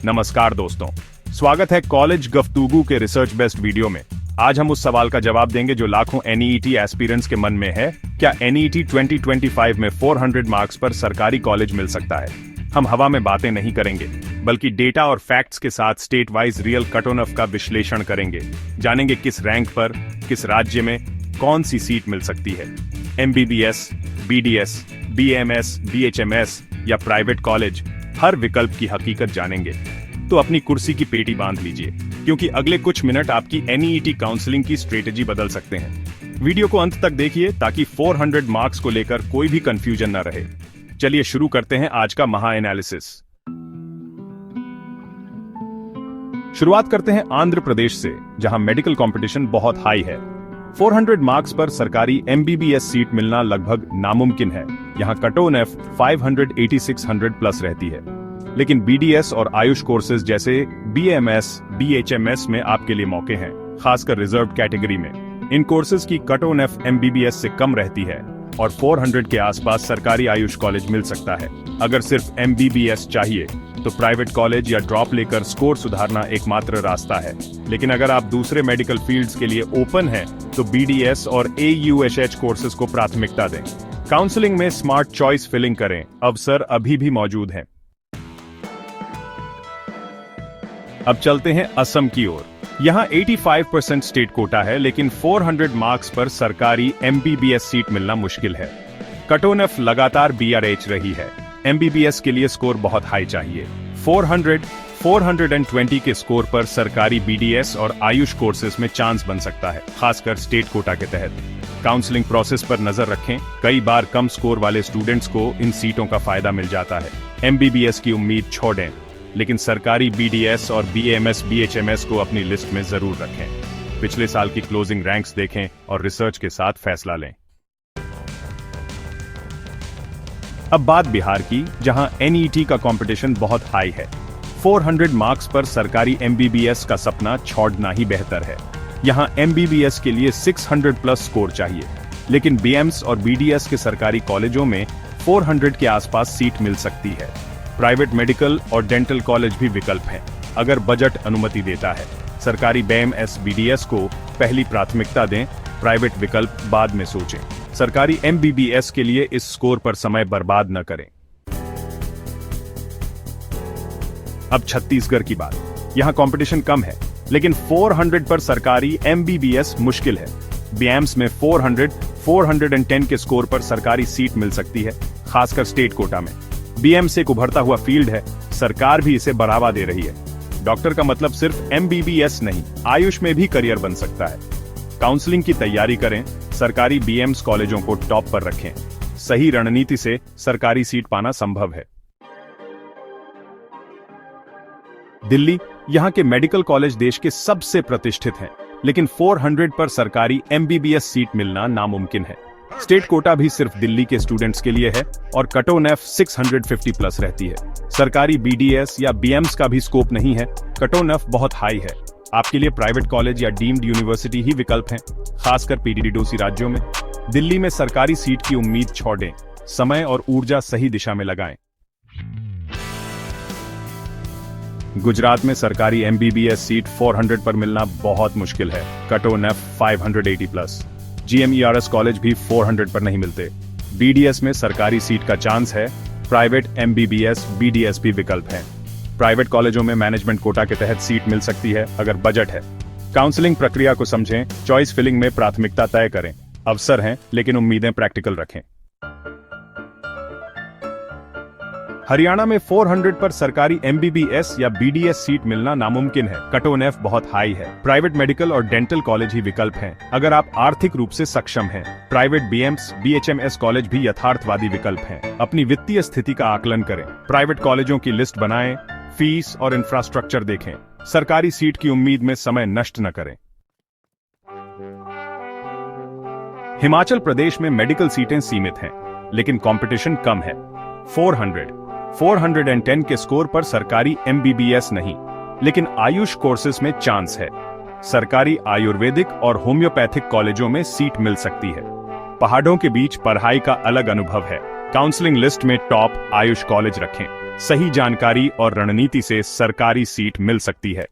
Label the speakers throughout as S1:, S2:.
S1: नमस्कार दोस्तों, स्वागत है कॉलेज गफ्तगू के रिसर्च बेस्ड वीडियो में। आज हम उस सवाल का जवाब देंगे जो लाखों एनईईटी एस्पिरेंट्स के मन में है। क्या एनईईटी 2025 में 400 मार्क्स पर सरकारी कॉलेज मिल सकता है? हम हवा में बातें नहीं करेंगे, बल्कि डेटा और फैक्ट्स के साथ state wise real cut off का विश्लेषण करेंगे। जानेंगे किस रैंक पर, किस राज्य में कौन सी सीट मिल सकती है। एमबीबीएस, बीडीएस, बीएमएस, बीएचएमएस या प्राइवेट कॉलेज, हर विकल्प की हकीकत जानेंगे। तो अपनी कुर्सी की पेटी बांध लीजिए, क्योंकि अगले कुछ मिनट आपकी एनईईटी काउंसलिंग की स्ट्रेटेजी बदल सकते हैं। वीडियो को अंत तक देखिए ताकि 400 मार्क्स को लेकर कोई भी कंफ्यूजन न रहे। चलिए शुरू करते हैं आज का महा एनालिसिस। शुरुआत करते हैं आंध्र प्रदेश से, जहां मेडिकल कंपटीशन बहुत हाई है। 400 मार्क्स पर सरकारी एमबीबीएस सीट मिलना लगभग नामुमकिन है। यहां कट ऑन एफ 580-600 प्लस रहती है। लेकिन बीडीएस और आयुष कोर्सेज जैसे बीएमएस, बीएचएमएस में आपके लिए मौके हैं, खासकर रिजर्व कैटेगरी में। इन कोर्सेज की कट ऑन एफ एमबीबीएस से कम रहती है और 400 के आसपास सरकारी आयुष कॉलेज मिल सकता है। अगर सिर्फ एमबीबीएस चाहिए तो प्राइवेट कॉलेज या ड्रॉप लेकर स्कोर सुधारना एकमात्र रास्ता है। लेकिन अगर आप दूसरे मेडिकल फील्ड्स के लिए ओपन हैं, तो बीडीएस और एयूएचएच कोर्सेज को प्राथमिकता दें। काउंसलिंग में स्मार्ट चॉइस फिलिंग करें, अवसर अभी भी मौजूद हैं। अब चलते हैं असम की ओर। यहां 85% स्टेट कोटा है, लेकिन 400 मार्क्स पर सरकारी एमबीबीएस सीट मिलना मुश्किल है। कट ऑन एफ लगातार बीआरएच रही है। एमबीबीएस के लिए स्कोर बहुत हाई चाहिए। 420 के स्कोर पर सरकारी बीडीएस और आयुष कोर्सेज में चांस बन सकता है, खासकर स्टेट कोटा के तहत। काउंसलिंग प्रोसेस पर नजर रखें। कई बार कम स्कोर वाले स्टूडेंट्स को इन सीटों का फायदा मिल जाता है। एमबीबीएस की उम्मीद छोड़ें, लेकिन सरकारी बीडीएस और बीएमएस, बीएचएमएस को अपनी लिस्ट में जरूर रखें। पिछले साल की क्लोजिंग रैंक्स देखें और रिसर्च के साथ फैसला लें। अब बात बिहार की, जहां एनईईटी का कंपटीशन बहुत हाई है। 400 मार्क्स पर सरकारी एमबीबीएस का सपना छोड़ना ही बेहतर है। यहां एमबीबीएस के लिए 600 प्लस स्कोर चाहिए, लेकिन बीएम्स और बीडीएस के सरकारी कॉलेजों में 400 के आसपास सीट मिल सकती है। प्राइवेट मेडिकल और डेंटल कॉलेज भी विकल्प हैं, अगर बजट अनुमति देता है। सरकारी बीएमएस, बीडीएस को पहली प्राथमिकता दें, प्राइवेट विकल्प बाद में सोचें। सरकारी एमबीबीएस के लिए इस स्कोर पर समय बर्बाद न करें। अब छत्तीसगढ़ की बात। यहां कंपटीशन कम है, लेकिन 400 पर सरकारी एमबीबीएस मुश्किल है। बीएम्स में 410 के स्कोर पर सरकारी सीट मिल सकती है, खासकर स्टेट कोटा में। बीएम्स एक उभरता हुआ फील्ड है, सरकार भी इसे बढ़ावा दे रही है। डॉक्टर का मतलब सिर्फ एमबीबीएस नहीं, आयुष में भी करियर बन सकता है। काउंसलिंग की तैयारी करें, सरकारी बीएम्स कॉलेजों को टॉप पर रखें। सही रणनीति से सरकारी सीट पाना संभव है। दिल्ली, यहां के मेडिकल कॉलेज देश के सबसे प्रतिष्ठित हैं, लेकिन 400 पर सरकारी एमबीबीएस सीट मिलना नामुमकिन है। स्टेट कोटा भी सिर्फ दिल्ली के स्टूडेंट्स के लिए है और कट ऑन एफ 650 प्लस रहती है। सरकारी बीडीएस या बीएम्स का भी स्कोप नहीं है, कट ऑन एफ बहुत हाई है। आपके लिए प्राइवेट कॉलेज या डीम्ड यूनिवर्सिटी ही विकल्प हैं, खासकर पीडीडीओसी राज्यों में। दिल्ली में सरकारी सीट की उम्मीद छोड़ें, समय और ऊर्जा सही दिशा में लगाएं। गुजरात में सरकारी एमबीबीएस सीट 400 पर मिलना बहुत मुश्किल है, कट ऑन एफ 580 प्लस। जीएमईआरएस कॉलेज भी 400 पर नहीं मिलते। बीडीएस में सरकारी सीट का चांस है, प्राइवेट एमबीबीएस, बीडीएस भी विकल्प हैं। प्राइवेट कॉलेजों में मैनेजमेंट कोटा के तहत सीट मिल सकती है, अगर बजट है। काउंसलिंग प्रक्रिया को समझें, चॉइस फिलिंग में प्राथमिकता तय करें। अवसर हैं, लेकिन उम्मीदें प्रैक्टिकल रखें। हरियाणा में 400 पर सरकारी एमबीबीएस या बीडीएस सीट मिलना नामुमकिन है, कट ऑन एफ बहुत हाई है। प्राइवेट मेडिकल और डेंटल कॉलेज ही विकल्प हैं, अगर आप आर्थिक रूप से सक्षम हैं। प्राइवेट बीएम्स, बीएचएमएस कॉलेज भी यथार्थवादी विकल्प हैं। अपनी वित्तीय स्थिति का आकलन करें, प्राइवेट कॉलेजों की लिस्ट बनाएं, फीस और इंफ्रास्ट्रक्चर देखें। सरकारी सीट की उम्मीद में समय नष्ट न करें। हिमाचल प्रदेश में मेडिकल सीटें सीमित हैं, लेकिन कंपटीशन कम है। 410 के स्कोर पर सरकारी एमबीबीएस नहीं, लेकिन आयुष कोर्सेज में चांस है। सरकारी आयुर्वेदिक और होम्योपैथिक कॉलेजों में सीट मिल सकती है। पहाड़ों के बीच पढ़ाई का अलग अनुभव है, काउंसलिंग लिस्ट में टॉप आयुष कॉलेज रखें। सही जानकारी और रणनीति से सरकारी सीट मिल सकती है।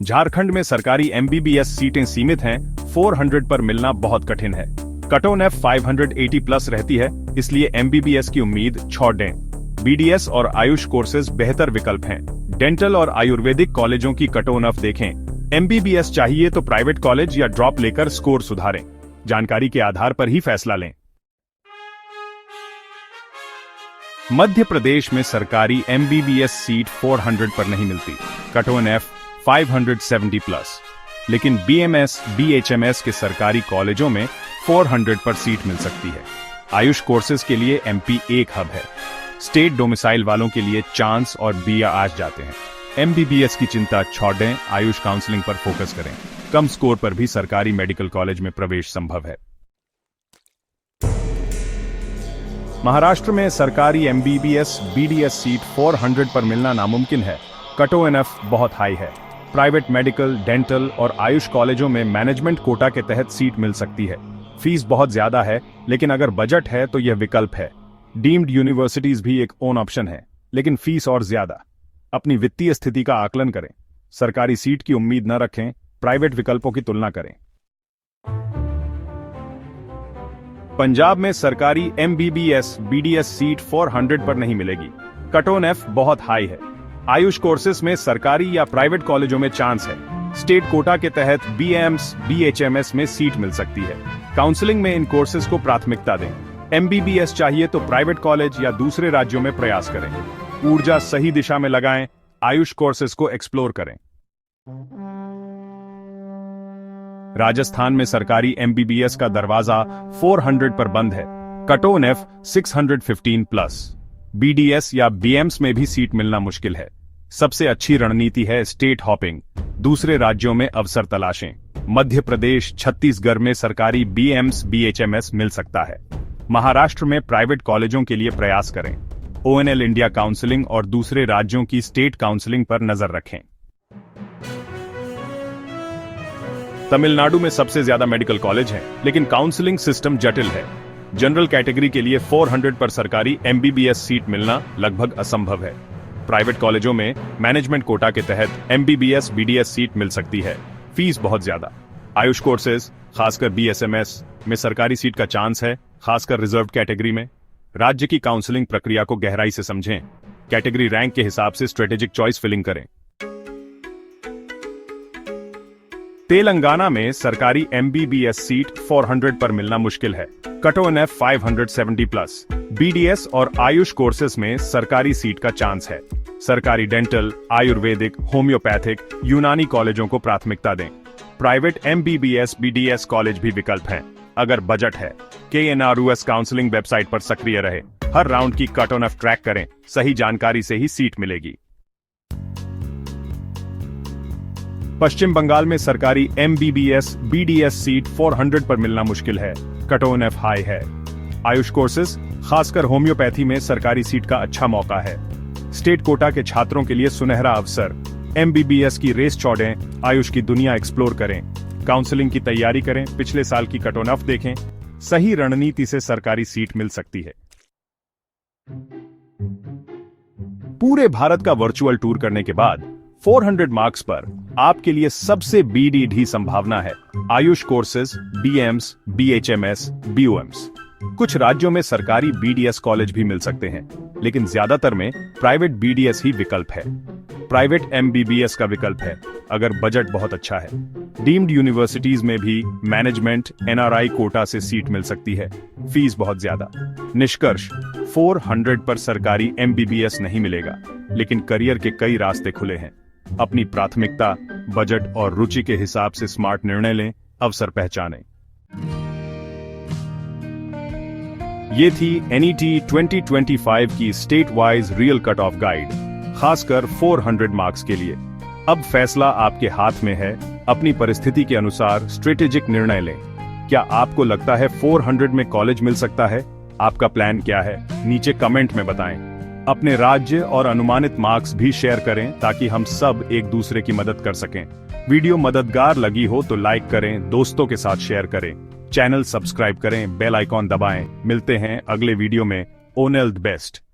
S1: झारखंड में सरकारी एमबीबीएस सीटें सीमित हैं, 400 पर मिलना बहुत कठिन है। कट ऑन एफ 580 प्लस रहती है, इसलिए एमबीबीएस की उम्मीद छोड़ दें। बीडीएस और आयुष कोर्सेज बेहतर विकल्प हैं। डेंटल और आयुर्वेदिक कॉलेजों की कट ऑन एफ देखें। एमबीबीएस चाहिए तो प्राइवेट कॉलेज या ड्रॉप लेकर स्कोर सुधारें। जानकारी के आधार पर ही फैसला लें। मध्य प्रदेश में सरकारी एमबीबीएस सीट 400 पर नहीं मिलती, कट ऑन एफ 570 प्लस, लेकिन बीएमएस बीएचएमएस के सरकारी कॉलेजों में 400 पर सीट मिल सकती है। आयुष कोर्सेज के लिए एमपी एक हब है। स्टेट डोमिसाइल वालों के लिए चांस और बिया आज जाते हैं। एमबीबीएस की चिंता छोड़ दें, आयुष काउंसलिंग पर फोकस करें। कम स्कोर पर भी सरकारी मेडिकल कॉलेज में प्रवेश संभव है। महाराष्ट्र में सरकारी एमबीबीएस बीडीएस सीट 400 पर मिलना नामुमकिन है। कट ऑन एफ बहुत हाई है। प्राइवेट मेडिकल, डेंटल और आयुष कॉलेजों में मैनेजमेंट कोटा के तहत सीट मिल सकती है। फीस बहुत ज्यादा है, लेकिन अगर बजट है तो यह विकल्प है। डीम्ड यूनिवर्सिटीज भी एक ओन ऑप्शन है, लेकिन फीस और ज्यादा। अपनी वित्तीय स्थिति का आकलन करें। सरकारी सीट की उम्मीद न रखें, प्राइवेट विकल्पों की तुलना करें। पंजाब में सरकारी एमबीबीएस बीडीएस सीट 400 पर नहीं मिलेगी। कट ऑन एफ बहुत हाई है। आयुष कोर्सेज में सरकारी या प्राइवेट कॉलेजों में चांस है। स्टेट कोटा के तहत बीएम्स बीएचएमएस में सीट मिल सकती है। काउंसलिंग में इन कोर्सेज को प्राथमिकता दें। एमबीबीएस चाहिए तो प्राइवेट कॉलेज या दूसरे राज्यों में प्रयास करें। ऊर्जा सही दिशा में लगाएं, आयुष कोर्सेज को एक्सप्लोर करें। राजस्थान में सरकारी एमबीबीएस का दरवाजा 400 पर बंद है। कट ऑन एफ 615 प्लस। बीडीएस या बीएम्स में भी सीट मिलना मुश्किल है। सबसे अच्छी रणनीति है स्टेट हॉपिंग। दूसरे राज्यों में अवसर तलाशें। मध्य प्रदेश, छत्तीसगढ़ में सरकारी बीएम्स बीएचएमएस मिल सकता है। महाराष्ट्र में प्राइवेट कॉलेजों के लिए प्रयास करें। ओएनएल इंडिया काउंसलिंग और दूसरे राज्यों की स्टेट काउंसलिंग पर नजर रखें। तमिलनाडु में सबसे ज्यादा मेडिकल कॉलेज हैं, लेकिन काउंसलिंग सिस्टम जटिल है। जनरल कैटेगरी के लिए 400 पर सरकारी एमबीबीएस सीट मिलना लगभग असंभव है। प्राइवेट कॉलेजों में मैनेजमेंट कोटा के तहत एमबीबीएस बीडीएस सीट मिल सकती है। फीस बहुत ज्यादा। आयुष कोर्सेज, खासकर बीएसएमएस में सरकारी सीट का चांस है, खासकर रिजर्व कैटेगरी में। राज्य की काउंसलिंग प्रक्रिया को गहराई से समझें। कैटेगरी रैंक के हिसाब से स्ट्रेटेजिक चॉइस फिलिंग करें। तेलंगाना में सरकारी एमबीबीएस सीट 400 पर मिलना मुश्किल है। कट ऑन एफ 570 प्लस। बीडीएस और आयुष कोर्सेज में सरकारी सीट का चांस है। सरकारी डेंटल, आयुर्वेदिक, होम्योपैथिक, यूनानी कॉलेजों को प्राथमिकता दें। प्राइवेट एमबीबीएस बीडीएस कॉलेज भी विकल्प हैं, अगर बजट है। KNRUS काउंसलिंग वेबसाइट पर सक्रिय रहे। हर राउंड की कट ऑन एफ ट्रैक करें। सही जानकारी से ही सीट मिलेगी। पश्चिम बंगाल में सरकारी एमबीबीएस बीडीएस सीट 400 पर मिलना मुश्किल है। कट ऑन एफ हाई है। आयुष कोर्सेज, खासकर होम्योपैथी में सरकारी सीट का अच्छा मौका है। स्टेट कोटा के छात्रों के लिए सुनहरा अवसर। एमबीबीएस की रेस छोड़ें, आयुष की दुनिया एक्सप्लोर करें। काउंसलिंग की तैयारी करें, पिछले साल की कट ऑन एफ देखें। सही रणनीति से सरकारी सीट मिल सकती है। पूरे भारत का वर्चुअल टूर करने के बाद 400 मार्क्स पर आपके लिए सबसे बीडीडी संभावना है आयुष कोर्सेज, बीएम्स, बीएचएमएस, बीओएम्स। कुछ राज्यों में सरकारी बीडीएस कॉलेज भी मिल सकते हैं, लेकिन ज्यादातर में प्राइवेट बीडीएस ही विकल्प है। प्राइवेट एमबीबीएस का विकल्प है, अगर बजट बहुत अच्छा है। डीम्ड यूनिवर्सिटीज में भी मैनेजमेंट एनआरआई कोटा से सीट मिल सकती है। फीस बहुत ज्यादा। निष्कर्ष, 400 पर सरकारी एमबीबीएस नहीं मिलेगा, लेकिन करियर के कई रास्ते खुले हैं। अपनी प्राथमिकता, बजट और रुचि के हिसाब से स्मार्ट निर्णय लें, अवसर पहचानें। ये थी एनईटी 2025 की state wise real cut off guide, खासकर 400 मार्क्स के लिए। अब फैसला आपके हाथ में है। अपनी परिस्थिति के अनुसार स्ट्रेटेजिक निर्णय लें। क्या आपको लगता है 400 में कॉलेज मिल सकता है? आपका प्लान क्या है? नीचे कमेंट में बताएं। अपने राज्य और अनुमानित मार्क्स भी शेयर करें ताकि हम सब एक दूसरे की मदद कर सकें। वीडियो मददगार लगी हो तो लाइक करें, दोस्तों के साथ शेयर करें। चैनल सब्सक्राइब करें, बेल आइकॉन दबाएं। मिलते हैं अगले वीडियो में। O'Neill the best.